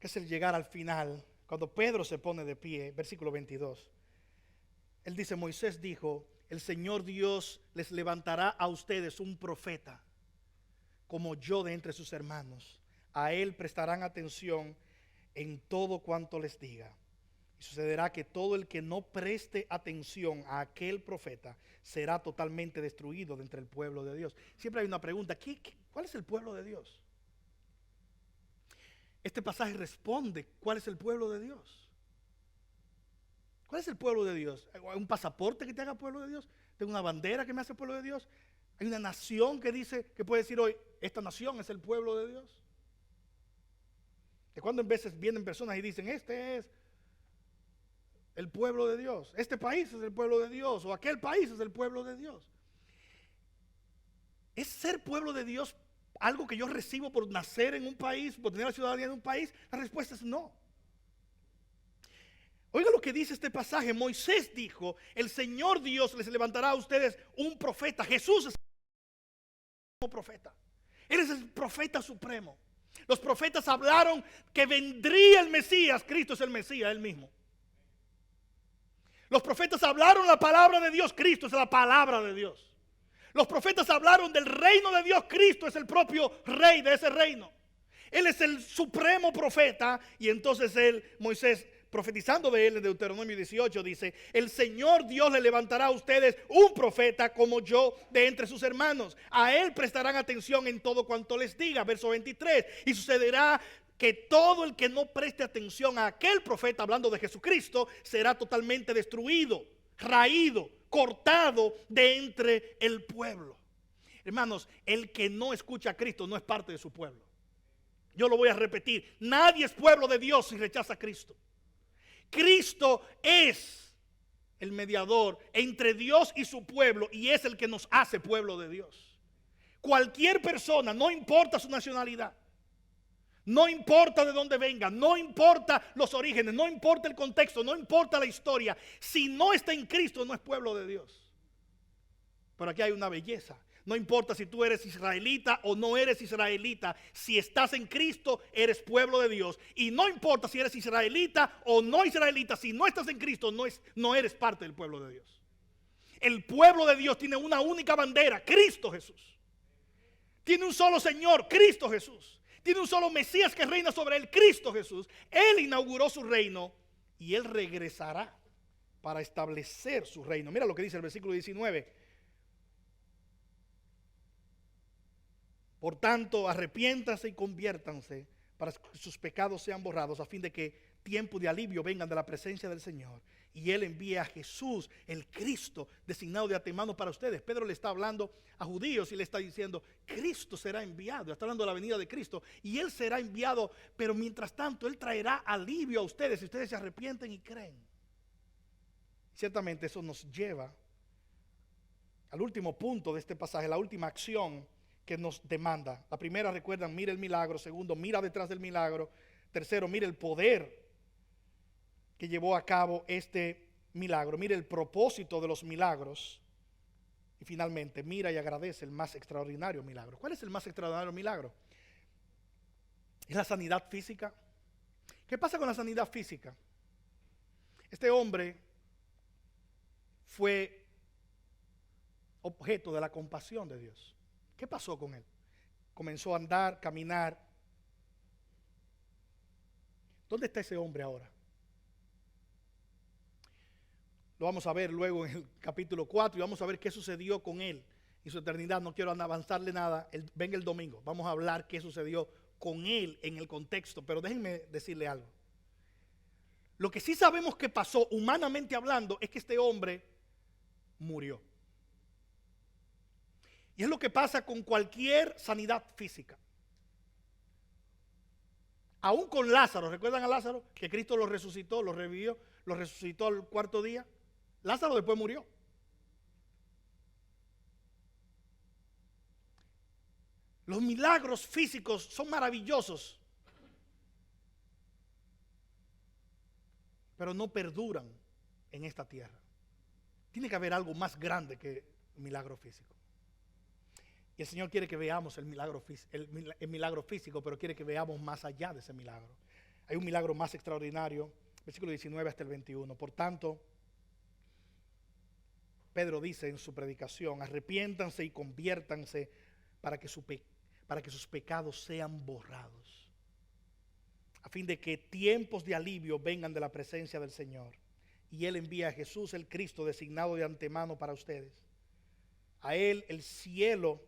que es el llegar al final, cuando Pedro se pone de pie, versículo 22. Él dice, Moisés dijo, el Señor Dios les levantará a ustedes un profeta, como yo de entre sus hermanos. A él prestarán atención en todo cuanto les diga. Y sucederá que todo el que no preste atención a aquel profeta será totalmente destruido de entre el pueblo de Dios. Siempre hay una pregunta, ¿cuál es el pueblo de Dios? Este pasaje responde, ¿cuál es el pueblo de Dios? ¿Cuál es el pueblo de Dios? ¿Hay un pasaporte que te haga pueblo de Dios? ¿Tengo una bandera que me hace pueblo de Dios? ¿Hay una nación que dice, que puede decir hoy, esta nación es el pueblo de Dios? De cuando en veces vienen personas y dicen, este es el pueblo de Dios, este país es el pueblo de Dios, o aquel país es el pueblo de Dios. ¿Es ser pueblo de Dios algo que yo recibo por nacer en un país, por tener la ciudadanía de un país? La respuesta es no. Oiga lo que dice este pasaje. Moisés dijo, el Señor Dios les levantará a ustedes un profeta. Jesús es el profeta. Él es el profeta supremo. Los profetas hablaron que vendría el Mesías. Cristo es el Mesías, Él mismo. Los profetas hablaron la palabra de Dios. Cristo es la palabra de Dios. Los profetas hablaron del reino de Dios. Cristo es el propio rey de ese reino. Él es el supremo profeta. Y entonces Moisés, profetizando de él en Deuteronomio 18, dice, el Señor Dios le levantará a ustedes un profeta como yo de entre sus hermanos. A él prestarán atención en todo cuanto les diga. Verso 23. Y sucederá que todo el que no preste atención a aquel profeta, hablando de Jesucristo, será totalmente destruido, raído, cortado de entre el pueblo. Hermanos, el que no escucha a Cristo no es parte de su pueblo. Yo lo voy a repetir. Nadie es pueblo de Dios si rechaza a Cristo. Cristo es el mediador entre Dios y su pueblo y es el que nos hace pueblo de Dios. Cualquier persona, no importa su nacionalidad, no importa de dónde venga, no importa los orígenes, no importa el contexto, no importa la historia, si no está en Cristo no es pueblo de Dios. Pero aquí hay una belleza. No importa si tú eres israelita o no eres israelita, si estás en Cristo eres pueblo de Dios. Y no importa si eres israelita o no israelita, si no estás en Cristo no eres parte del pueblo de Dios. El pueblo de Dios tiene una única bandera, Cristo Jesús. Tiene un solo Señor, Cristo Jesús. Tiene un solo Mesías que reina sobre él, Cristo Jesús. Él inauguró su reino y él regresará para establecer su reino. Mira lo que dice el versículo 19. Por tanto, arrepiéntanse y conviértanse para que sus pecados sean borrados, a fin de que tiempos de alivio vengan de la presencia del Señor y Él envía a Jesús, el Cristo, designado de antemano para ustedes. Pedro le está hablando a judíos y le está diciendo, Cristo será enviado. Está hablando de la venida de Cristo y Él será enviado, pero mientras tanto Él traerá alivio a ustedes si ustedes se arrepienten y creen. Ciertamente eso nos lleva al último punto de este pasaje, la última acción que nos demanda. La primera, recuerdan, mira el milagro. Segundo, mira detrás del milagro. Tercero, mira el poder que llevó a cabo este milagro. Mira el propósito de los milagros. Y finalmente, mira y agradece el más extraordinario milagro. ¿Cuál es el más extraordinario milagro? Es la sanidad física. ¿Qué pasa con la sanidad física? Este hombre fue objeto de la compasión de Dios. ¿Qué pasó con él? Comenzó a andar, caminar. ¿Dónde está ese hombre ahora? Lo vamos a ver luego en el capítulo 4 y vamos a ver qué sucedió con él y su eternidad. No quiero avanzarle nada. Venga el domingo. Vamos a hablar qué sucedió con él en el contexto. Pero déjenme decirle algo. Lo que sí sabemos que pasó, humanamente hablando, es que este hombre murió. Y es lo que pasa con cualquier sanidad física. Aún con Lázaro, ¿recuerdan a Lázaro? Que Cristo lo resucitó, lo revivió, lo resucitó al cuarto día. Lázaro después murió. Los milagros físicos son maravillosos, pero no perduran en esta tierra. Tiene que haber algo más grande que el milagro físico. Y el Señor quiere que veamos el milagro físico, pero quiere que veamos más allá de ese milagro. Hay un milagro más extraordinario, versículo 19 hasta el 21. Por tanto, Pedro dice en su predicación, arrepiéntanse y conviértanse para que sus pecados sean borrados, a fin de que tiempos de alivio vengan de la presencia del Señor. Y Él envía a Jesús, el Cristo, designado de antemano para ustedes. A Él el cielo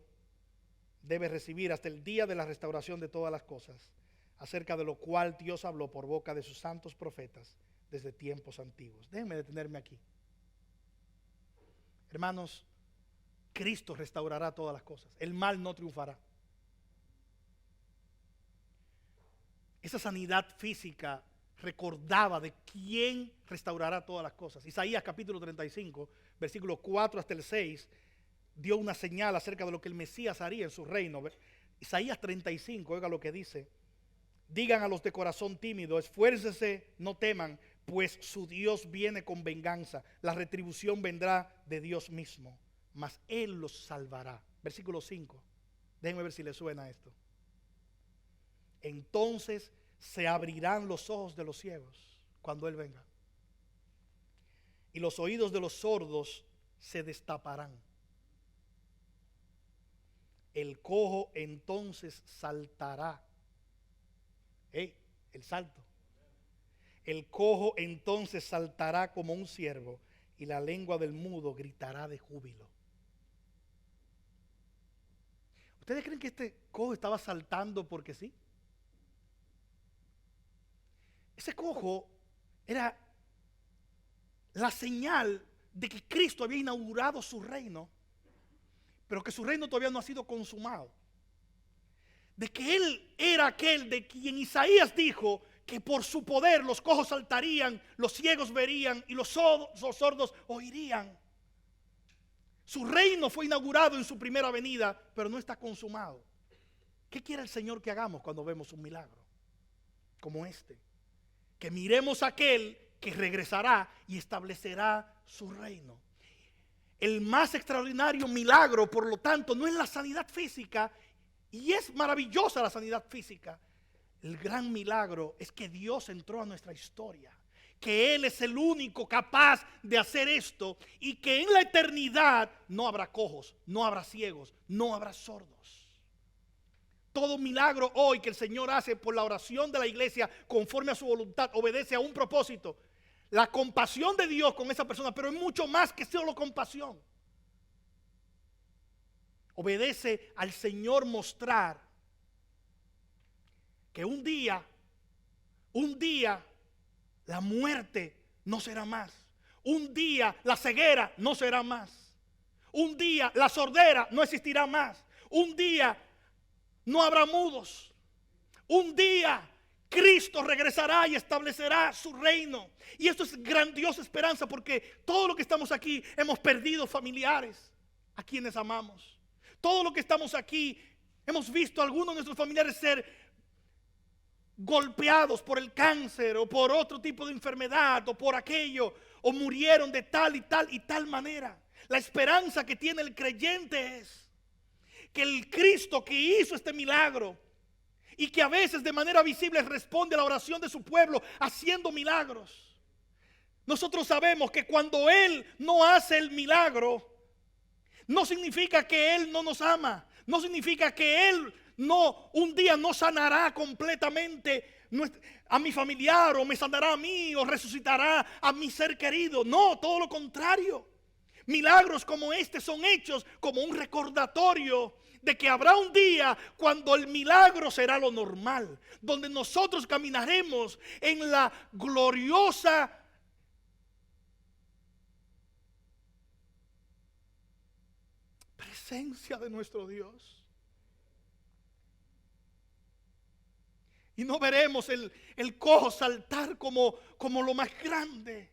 debe recibir hasta el día de la restauración de todas las cosas, acerca de lo cual Dios habló por boca de sus santos profetas desde tiempos antiguos. Déjenme detenerme aquí. Hermanos, Cristo restaurará todas las cosas. El mal no triunfará. Esa sanidad física recordaba de quién restaurará todas las cosas. Isaías capítulo 35, versículos 4 hasta el 6, dio una señal acerca de lo que el Mesías haría en su reino. Isaías 35, oiga lo que dice. Digan a los de corazón tímido, esfuércense, no teman, pues su Dios viene con venganza. La retribución vendrá de Dios mismo, mas Él los salvará. Versículo 5. Déjenme ver si les suena esto. Entonces se abrirán los ojos de los ciegos cuando Él venga, y los oídos de los sordos se destaparán. El cojo entonces saltará. El salto. El cojo entonces saltará como un ciervo, y la lengua del mudo gritará de júbilo. ¿Ustedes creen que este cojo estaba saltando porque sí? Ese cojo era la señal de que Cristo había inaugurado su reino, pero que su reino todavía no ha sido consumado. De que Él era aquel de quien Isaías dijo que por su poder los cojos saltarían, los ciegos verían y los sordos oirían. Su reino fue inaugurado en su primera venida, pero no está consumado. ¿Qué quiere el Señor que hagamos cuando vemos un milagro como este? Que miremos a aquel que regresará y establecerá su reino. El más extraordinario milagro, por lo tanto, no es la sanidad física, y es maravillosa la sanidad física. El gran milagro es que Dios entró a nuestra historia, que Él es el único capaz de hacer esto, y que en la eternidad no habrá cojos, no habrá ciegos, no habrá sordos. Todo milagro hoy que el Señor hace por la oración de la iglesia conforme a su voluntad obedece a un propósito. La compasión de Dios con esa persona, pero es mucho más que solo compasión. Obedece al Señor mostrar que un día la muerte no será más. Un día la ceguera no será más. Un día la sordera no existirá más. Un día no habrá mudos. Un día Cristo regresará y establecerá su reino. Y esto es grandiosa esperanza, porque todo lo que estamos aquí hemos perdido familiares a quienes amamos. Todo lo que estamos aquí hemos visto a algunos de nuestros familiares ser golpeados por el cáncer o por otro tipo de enfermedad o por aquello, o murieron de tal y tal manera. La esperanza que tiene el creyente es que el Cristo que hizo este milagro y que a veces de manera visible responde a la oración de su pueblo haciendo milagros. Nosotros sabemos que cuando Él no hace el milagro, no significa que Él no nos ama. No significa que Él no un día no sanará completamente a mi familiar, o me sanará a mí, o resucitará a mi ser querido. No, todo lo contrario. Milagros como este son hechos como un recordatorio de que habrá un día cuando el milagro será lo normal, donde nosotros caminaremos en la gloriosa presencia de nuestro Dios. Y no veremos el cojo saltar como lo más grande,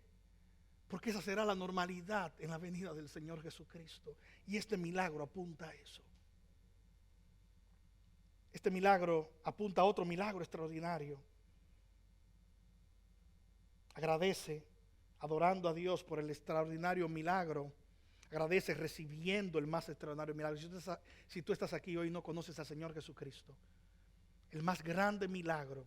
porque esa será la normalidad en la venida del Señor Jesucristo. Y este milagro apunta a eso. Este milagro apunta a otro milagro extraordinario. Agradece adorando a Dios por el extraordinario milagro. Agradece recibiendo el más extraordinario milagro. Si tú estás aquí hoy y no conoces al Señor Jesucristo, el más grande milagro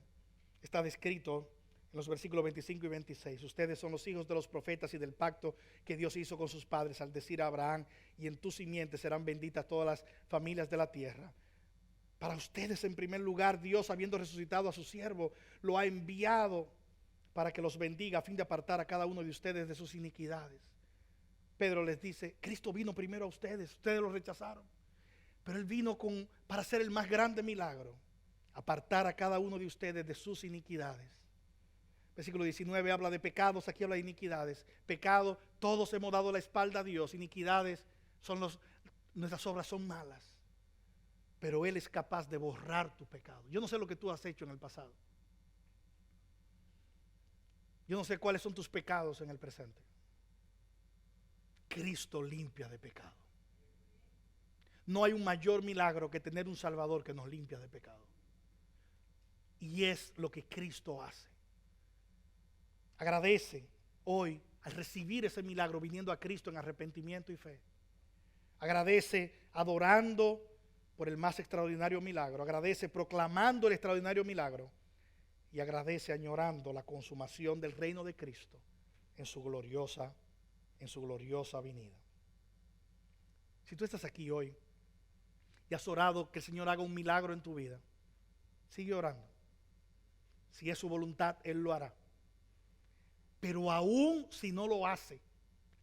está descrito en los versículos 25 y 26. Ustedes son los hijos de los profetas y del pacto que Dios hizo con sus padres al decir a Abraham: y en tu simiente serán benditas todas las familias de la tierra. Para ustedes, en primer lugar, Dios, habiendo resucitado a su siervo, lo ha enviado para que los bendiga, a fin de apartar a cada uno de ustedes de sus iniquidades. Pedro les dice: Cristo vino primero a ustedes lo rechazaron, pero Él vino para hacer el más grande milagro: apartar a cada uno de ustedes de sus iniquidades. Versículo 19 habla de pecados, aquí habla de iniquidades. Pecado, todos hemos dado la espalda a Dios. Iniquidades nuestras obras son malas, pero Él es capaz de borrar tu pecado. Yo no sé lo que tú has hecho en el pasado. Yo no sé cuáles son tus pecados en el presente. Cristo limpia de pecado. No hay un mayor milagro que tener un Salvador que nos limpia de pecado. Y es lo que Cristo hace. Agradece hoy al recibir ese milagro, viniendo a Cristo en arrepentimiento y fe. Agradece adorando por el más extraordinario milagro. Agradece proclamando el extraordinario milagro. Y agradece añorando la consumación del reino de Cristo en su gloriosa venida. Si tú estás aquí hoy y has orado que el Señor haga un milagro en tu vida, sigue orando. Si es su voluntad, Él lo hará. Pero aún si no lo hace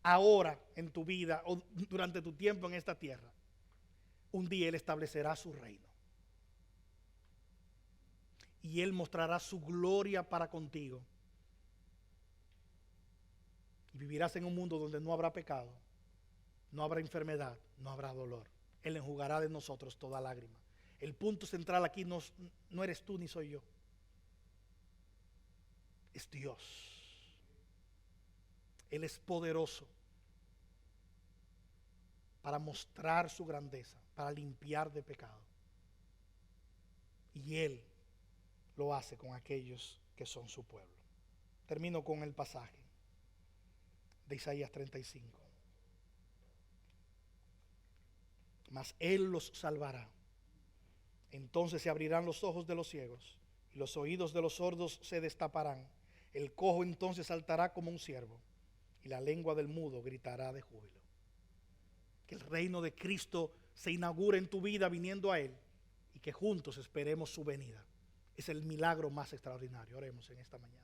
ahora en tu vida o durante tu tiempo en esta tierra, un día Él establecerá su reino. Y Él mostrará su gloria para contigo. Y vivirás en un mundo donde no habrá pecado, no habrá enfermedad, no habrá dolor. Él enjugará de nosotros toda lágrima. El punto central aquí no eres tú ni soy yo. Es Dios. Él es poderoso para mostrar su grandeza, para limpiar de pecado. Y Él lo hace con aquellos que son su pueblo. Termino con el pasaje de Isaías 35. Mas Él los salvará. Entonces se abrirán los ojos de los ciegos y los oídos de los sordos se destaparán. El cojo entonces saltará como un ciervo y la lengua del mudo gritará de júbilo. Que el reino de Cristo se inaugure en tu vida viniendo a Él y que juntos esperemos su venida. Es el milagro más extraordinario. Oremos en esta mañana.